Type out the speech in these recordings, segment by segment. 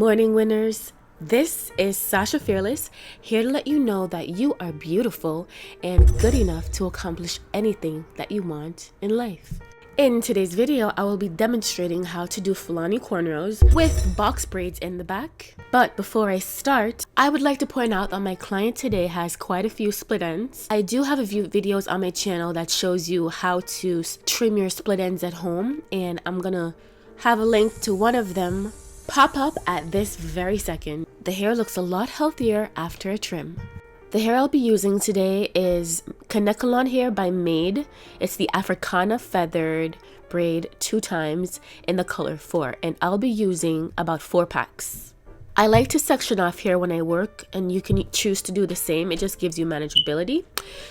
morning, winners. This is Sasha Fearless, here to let you know that you are beautiful and good enough to accomplish anything that you want in life. In today's video, I will be demonstrating how to do Fulani cornrows with box braids in the back. But before I start, I would like to point out that my client today has quite a few split ends. I do have a few videos on my channel that shows you how to trim your split ends at home, and I'm gonna have a link to one of them pop up at this very second. The hair looks a lot healthier after a trim. The hair I'll be using today is Kanekalon hair by Mayde. It's the Africana feathered braid 2 times in the color 4, and I'll be using about 4 packs. I like to section off hair when I work, and you can choose to do the same. It just gives you manageability.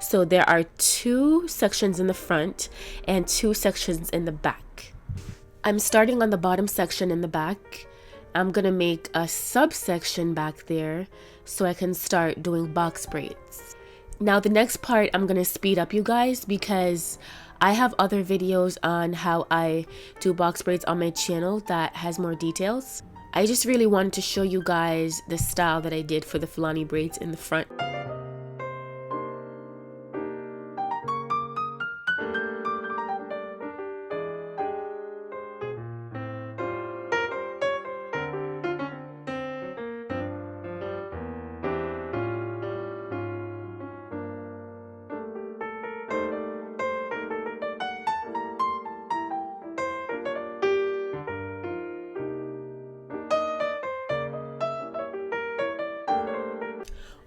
So there are 2 sections in the front and 2 sections in the back. I'm starting on the bottom section in the back. I'm gonna make a subsection back there so I can start doing box braids. Now the next part I'm gonna speed up, you guys, because I have other videos on how I do box braids on my channel that has more details. I just really wanted to show you guys the style that I did for the Fulani braids in the front.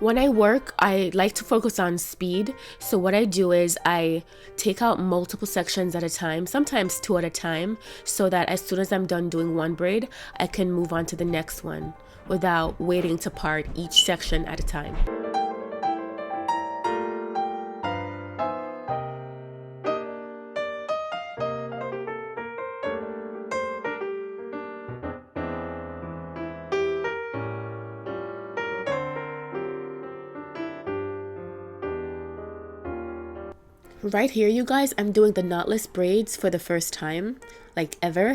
When I work, I like to focus on speed. So what I do is I take out multiple sections at a time, sometimes 2 at a time, so that as soon as I'm done doing one braid, I can move on to the next one without waiting to part each section at a time. Right here, you guys, I'm doing the knotless braids for the first time, like ever.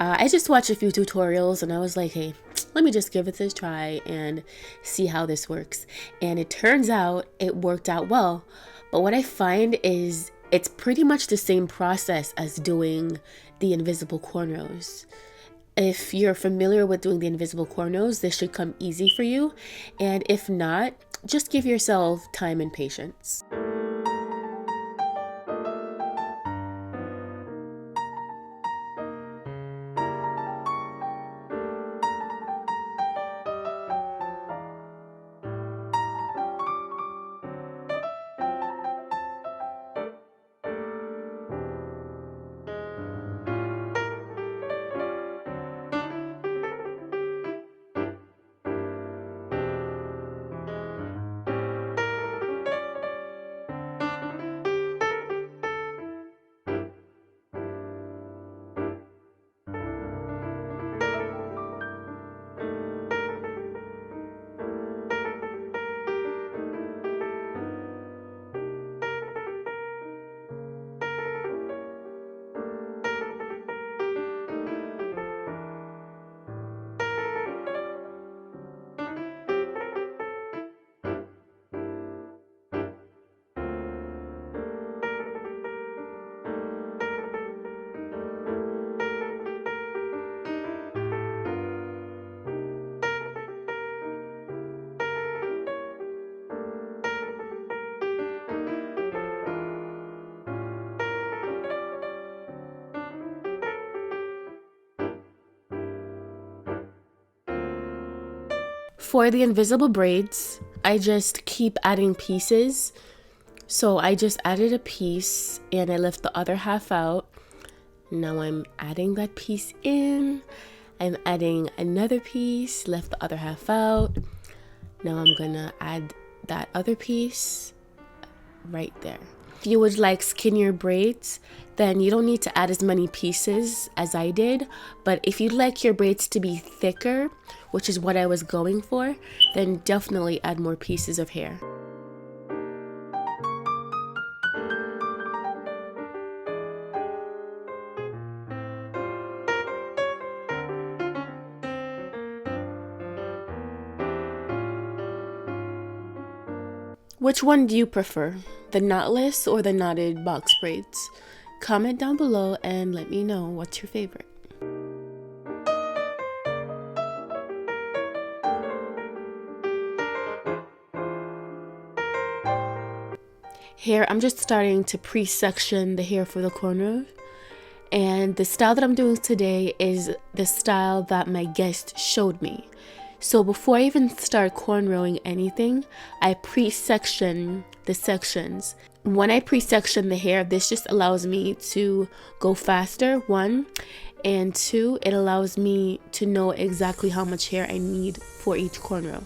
I just watched a few tutorials and I was like, hey, let me just give it a try and see how this works. And it turns out it worked out well. But what I find is it's pretty much the same process as doing the invisible cornrows. If you're familiar with doing the invisible cornrows, this should come easy for you. And if not, just give yourself time and patience. For the invisible braids, I just keep adding pieces. So I just added a piece and I left the other half out. Now I'm adding that piece in. I'm adding another piece, left the other half out. Now I'm gonna add that other piece right there. If you would like skinnier braids, then you don't need to add as many pieces as I did. But if you'd like your braids to be thicker, which is what I was going for, then definitely add more pieces of hair. Which one do you prefer, the knotless or the knotted box braids? Comment down below and let me know what's your favorite. Here, I'm just starting to pre-section the hair for the cornrows. And the style that I'm doing today is the style that my guest showed me. So before I even start cornrowing anything, I pre-section the sections. When I pre-section the hair, this just allows me to go faster, one, and two, it allows me to know exactly how much hair I need for each cornrow.